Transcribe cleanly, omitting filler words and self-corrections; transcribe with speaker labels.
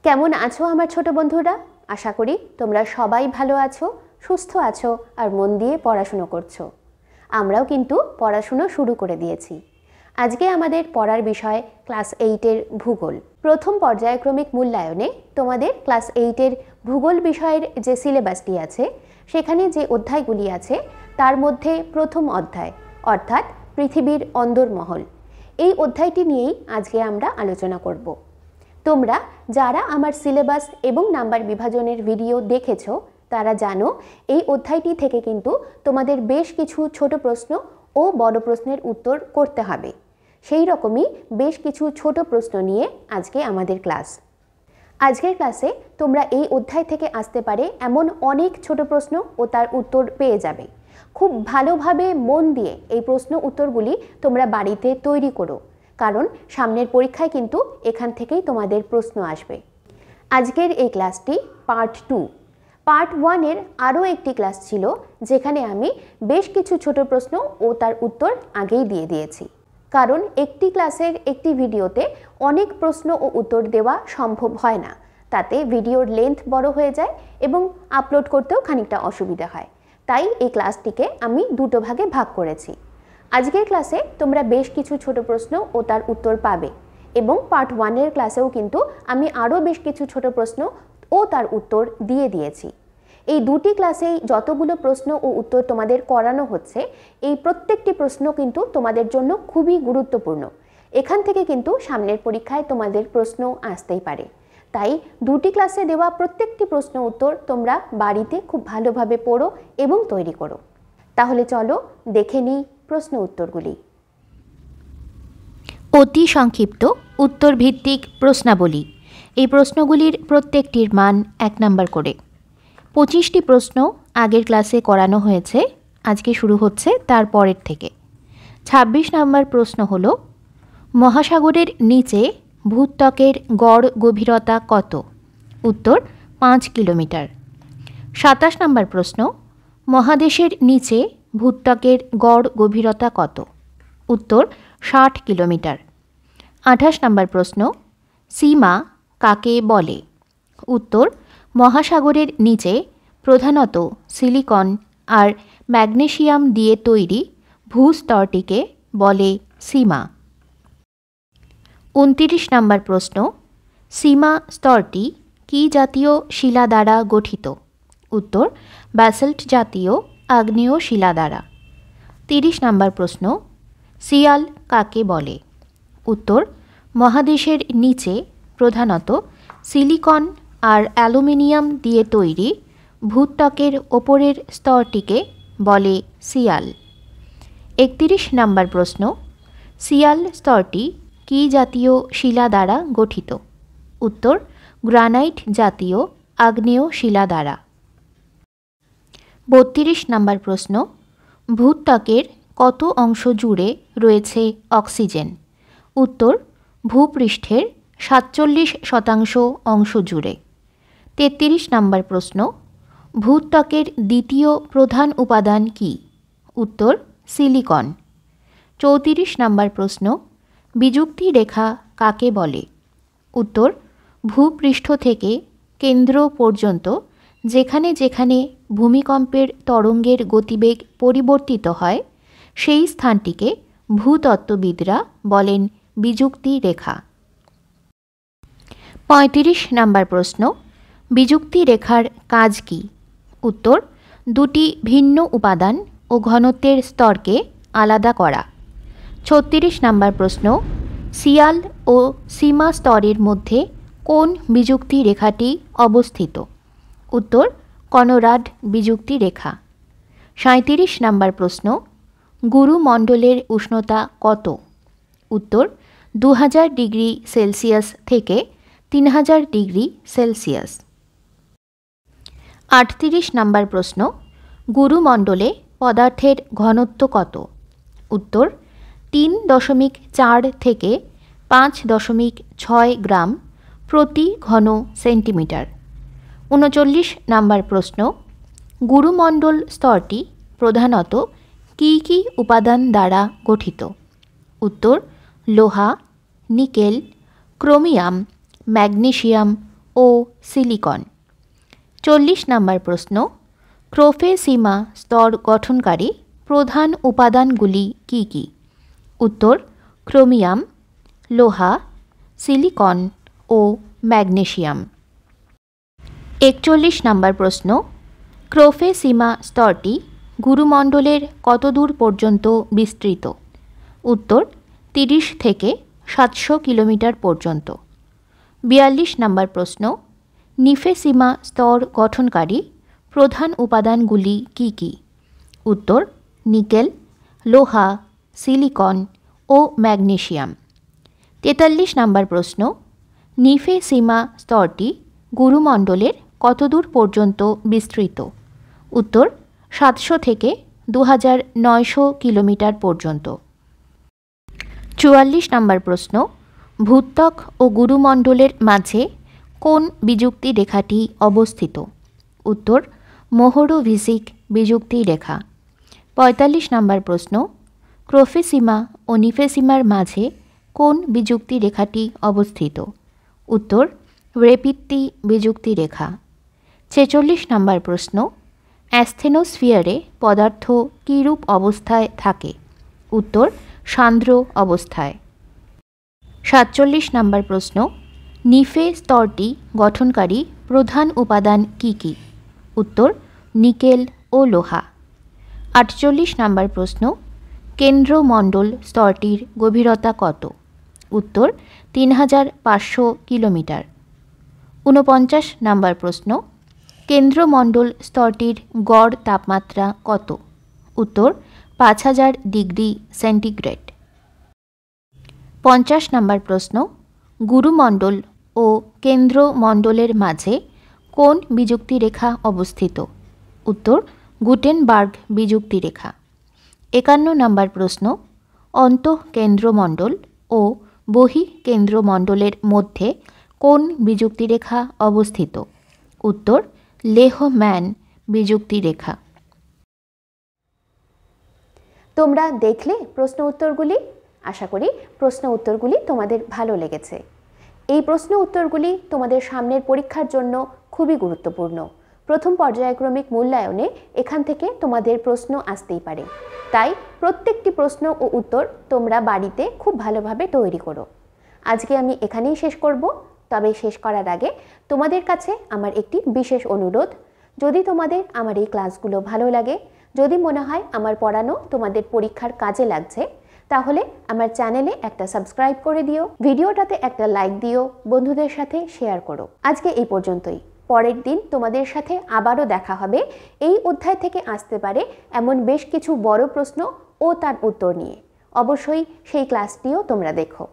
Speaker 1: কেমন আছো আমার ছোট বন্ধুরা? আশা করি তোমরা সবাই ভালো আছো, সুস্থ আছো আর মন দিয়ে পড়াশুনো করছো। আমরাও কিন্তু পড়াশুনো শুরু করে দিয়েছি। আজকে আমাদের পড়ার বিষয় ক্লাস 8-এর ভূগোল। প্রথম পর্যায়ক্রমিক মূল্যায়নে তোমাদের ক্লাস 8-এর ভূগোল বিষয়ের যে সিলেবাসটি আছে সেখানে যে অধ্যায়গুলি আছে তার মধ্যে প্রথম অধ্যায় অর্থাৎ পৃথিবীর অন্দরমহল, এই অধ্যায়টি নিয়েই আজকে আমরা আলোচনা করব। তোমরা যারা আমার সিলেবাস এবং নাম্বার বিভাজনের ভিডিও দেখেছো তারা জানো এই অধ্যায়টি থেকে কিন্তু তোমাদের বেশ কিছু ছোট প্রশ্ন ও বড় প্রশ্নের উত্তর করতে হবে। সেই রকমই বেশ কিছু ছোট প্রশ্ন নিয়ে আজকে আমাদের ক্লাস। আজকের ক্লাসে তোমরা এই অধ্যায় থেকে আসতে পারে এমন অনেক ছোট প্রশ্ন ও তার উত্তর পেয়ে যাবে। খুব ভালোভাবে মন দিয়ে এই প্রশ্ন উত্তরগুলি তোমরা বাড়িতে তৈরি করো, কারণ সামনের পরীক্ষায় কিন্তু এখান থেকেই তোমাদের প্রশ্ন আসবে। আজকের এই ক্লাসটি পার্ট 2। পার্ট 1-এর আরও একটি ক্লাস ছিল যেখানে আমি বেশ কিছু ছোট প্রশ্ন ও তার উত্তর আগেই দিয়ে দিয়েছি, কারণ একটি ক্লাসের একটি ভিডিওতে অনেক প্রশ্ন ও উত্তর দেওয়া সম্ভব হয় না। তাতে ভিডিওর লেন্থ বড় হয়ে যায় এবং আপলোড করতেও খানিকটা অসুবিধা হয়। তাই এই ক্লাসটিকে আমি দুটো ভাগে ভাগ করেছি। আজকের ক্লাসে তোমরা বেশ কিছু ছোট প্রশ্ন ও তার উত্তর পাবে এবং পার্ট 1-এর ক্লাসেও কিন্তু আমি আরও বেশ কিছু ছোট প্রশ্ন ও তার উত্তর দিয়ে দিয়েছি। এই দুটি ক্লাসেই যতগুলো প্রশ্ন ও উত্তর তোমাদের করানো হচ্ছে এই প্রত্যেকটি প্রশ্ন কিন্তু তোমাদের জন্য খুবই গুরুত্বপূর্ণ। এখান থেকে কিন্তু সামনের পরীক্ষায় তোমাদের প্রশ্ন আসতেই পারে। তাই দুটি ক্লাসে দেওয়া প্রত্যেকটি প্রশ্ন উত্তর তোমরা বাড়িতে খুব ভালোভাবে পড়ো এবং তৈরি করো। তাহলে চলো দেখে নিই প্রশ্ন উত্তরগুলি।
Speaker 2: অতি সংক্ষিপ্ত উত্তর ভিত্তিক প্রশ্নাবলী। এই প্রশ্নগুলির প্রত্যেকটির মান 1 নাম্বার করে। 25টি প্রশ্ন আগের ক্লাসে করানো হয়েছে, আজকে শুরু হচ্ছে তার পরের থেকে। 26 নাম্বার প্রশ্ন হল মহাসাগরের নিচে ভূত্বকের গড় গভীরতা কত? উত্তর 5 কিলোমিটার। 27 নাম্বার প্রশ্ন মহাদেশের নিচে ভূত্বকের গড় গভীরতা কত? উত্তর 60 কিলোমিটার। 28 নাম্বার প্রশ্ন সীমা কাকে বলে? উত্তর মহাসাগরের নিচে প্রধানত সিলিকন আর ম্যাগনেসিয়াম দিয়ে তৈরি ভূস্তরটিকে বলে সীমা। 29 নাম্বার প্রশ্ন সীমা স্তরটি কী জাতীয় শিলা দ্বারা গঠিত? উত্তর ব্যাসল্ট জাতীয় আগ্নেয় শিলা দ্বারা। 30 নাম্বার প্রশ্ন সিয়াল কাকে বলে? উত্তর মহাদেশের নিচে প্রধানত সিলিকন আর অ্যালুমিনিয়াম দিয়ে তৈরি ভূত্বকের ওপরের স্তরটিকে বলে সিয়াল। 31 নাম্বার প্রশ্ন সিয়াল স্তরটি কী জাতীয় শিলা দ্বারা গঠিত? উত্তর গ্রানাইট জাতীয় আগ্নেয় শিলা দ্বারা। 32 নাম্বার প্রশ্ন ভূত্বকের কত অংশ জুড়ে রয়েছে অক্সিজেন? উত্তর ভূপৃষ্ঠের 47% অংশ জুড়ে। 33 নাম্বার প্রশ্ন ভূত্বকের দ্বিতীয় প্রধান উপাদান কি? উত্তর সিলিকন। 34 নাম্বার প্রশ্ন বিযুক্তি রেখা কাকে বলে? উত্তর ভূপৃষ্ঠ থেকে কেন্দ্র পর্যন্ত যেখানে যেখানে ভূমিকম্পের তরঙ্গের গতিবেগ পরিবর্তিত হয় সেই স্থানটিকে ভূতত্ত্ববিদরা বলেন বিযুক্তি রেখা। 35 নাম্বার প্রশ্ন বিযুক্তি রেখার কাজ কি? উত্তর দুটি ভিন্ন উপাদান ও ঘনত্বের স্তরকে আলাদা করা। 36 নাম্বার প্রশ্ন সিয়াল ও সীমা স্তরের মধ্যে কোন বিযুক্তি রেখাটি অবস্থিত? উত্তর কনরাড বিযুক্তি রেখা। 37 নাম্বার প্রশ্ন গুরুমণ্ডলের উষ্ণতা কত? উত্তর 2000 ডিগ্রি সেলসিয়াস থেকে 3000 ডিগ্রি সেলসিয়াস। 38 নাম্বার প্রশ্ন গুরুমণ্ডলে পদার্থের ঘনত্ব কত? উত্তর 3.4 থেকে 5.6 গ্রাম প্রতি ঘন সেন্টিমিটার। 39 নাম্বার প্রশ্ন গুরুমণ্ডল স্তরটি প্রধানত কী কী উপাদান দ্বারা গঠিত? উত্তর লোহা, নিকেল, ক্রোমিয়াম, ম্যাগনেসিয়াম ও সিলিকন। 40 নম্বর প্রশ্ন, ক্রোফেসিমা স্তর গঠনকারী প্রধান উপাদানগুলি কি কি? উত্তর, ক্রোমিয়াম, লোহা, সিলিকন ও ম্যাগনেসিয়াম। 41 নম্বর প্রশ্ন, ক্রোফেসিমা স্তরটি গুরুমণ্ডলের কতদূর পর্যন্ত বিস্তৃত? উত্তর, 30 থেকে 700 কিলোমিটার পর্যন্ত। 42 নম্বর প্রশ্ন, নিফেসিমা স্তর গঠনকারী প্রধান উপাদানগুলি কি কি? উত্তর, নিকেল, লোহা, সিলিকন ও ম্যাগনেসিয়াম। 43 নম্বর প্রশ্ন, নিফেসিমা স্তরটি গুরুমণ্ডলের কতদূর পর্যন্ত বিস্তৃত? উত্তর, 700 থেকে 2900 কিলোমিটার পর্যন্ত। 44 নম্বর প্রশ্ন, ভূত্বক ও গুরুমণ্ডলের মাঝে কোন বিযুক্তি রেখাটি অবস্থিত? উত্তর, মোহরোভিসিক বিযুক্তি রেখা। 45 নম্বর প্রশ্ন, ক্রোফেসিমা ও নিফেসিমার মাঝে কোন বিযুক্তি রেখাটি অবস্থিত? উত্তর, রেপিত্তি বিযুক্তি রেখা। 46 নম্বর প্রশ্ন, অ্যাস্থেনোস্ফিয়ারে পদার্থ কীরূপ অবস্থায় থাকে? উত্তর, সান্দ্র অবস্থায়। 47 নম্বর প্রশ্ন, নিফে স্তরটি গঠনকারী প্রধান উপাদান কি কি? উত্তর, নিকেল ও লোহা। 48 নম্বর প্রশ্ন, কেন্দ্রমণ্ডল স্তরটির গভীরতা কত? উত্তর, 3500 কিলোমিটার। 49 নম্বর প্রশ্ন, কেন্দ্রমণ্ডল স্তরটির গড় তাপমাত্রা কত? উত্তর, 5000 ডিগ্রি সেন্টিগ্রেড। 50 নম্বর প্রশ্ন, গুরুমণ্ডল ও কেন্দ্রমণ্ডলের মাঝে কোন বিযুক্তি রেখা অবস্থিত? উত্তর, গুটেনবার্গ বিযুক্তি রেখা। 51 নম্বর প্রশ্ন, অন্তঃকেন্দ্রমণ্ডল ও বহিঃকেন্দ্রমণ্ডলের মধ্যে কোন বিযুক্তি রেখা অবস্থিত? উত্তর, লেহম্যান বিযুক্তি রেখা।
Speaker 1: তোমরা দেখলে প্রশ্ন উত্তরগুলি? আশা করি প্রশ্ন উত্তরগুলি তোমাদের ভালো লেগেছে। এই প্রশ্ন উত্তরগুলি তোমাদের সামনের পরীক্ষার জন্য খুবই গুরুত্বপূর্ণ। প্রথম পর্যায়ক্রমিক মূল্যায়নে এখান থেকে তোমাদের প্রশ্ন আসতেই পারে, তাই প্রত্যেকটি প্রশ্ন ও উত্তর তোমরা বাড়িতে খুব ভালোভাবে তৈরি করো। আজকে আমি এখানেই শেষ করব, তবে শেষ করার আগে তোমাদের কাছে আমার একটি বিশেষ অনুরোধ। যদি তোমাদের আমার এই ক্লাসগুলো ভালো লাগে, যদি মনে হয় আমার পড়ানো তোমাদের পরীক্ষার কাজে লাগছে, তাহলে আমার চ্যানেলে একটা সাবস্ক্রাইব করে দিও, ভিডিওটাতে একটা লাইক দিও, বন্ধুদের সাথে শেয়ার করো। আজকে এই পর্যন্তই। পরের দিন তোমাদের সাথে আবারও দেখা হবে এই অধ্যায় থেকে আসতে পারে এমন বেশ কিছু বড় প্রশ্ন ও তার উত্তর নিয়ে। অবশ্যই সেই ক্লাসটিও তোমরা দেখো।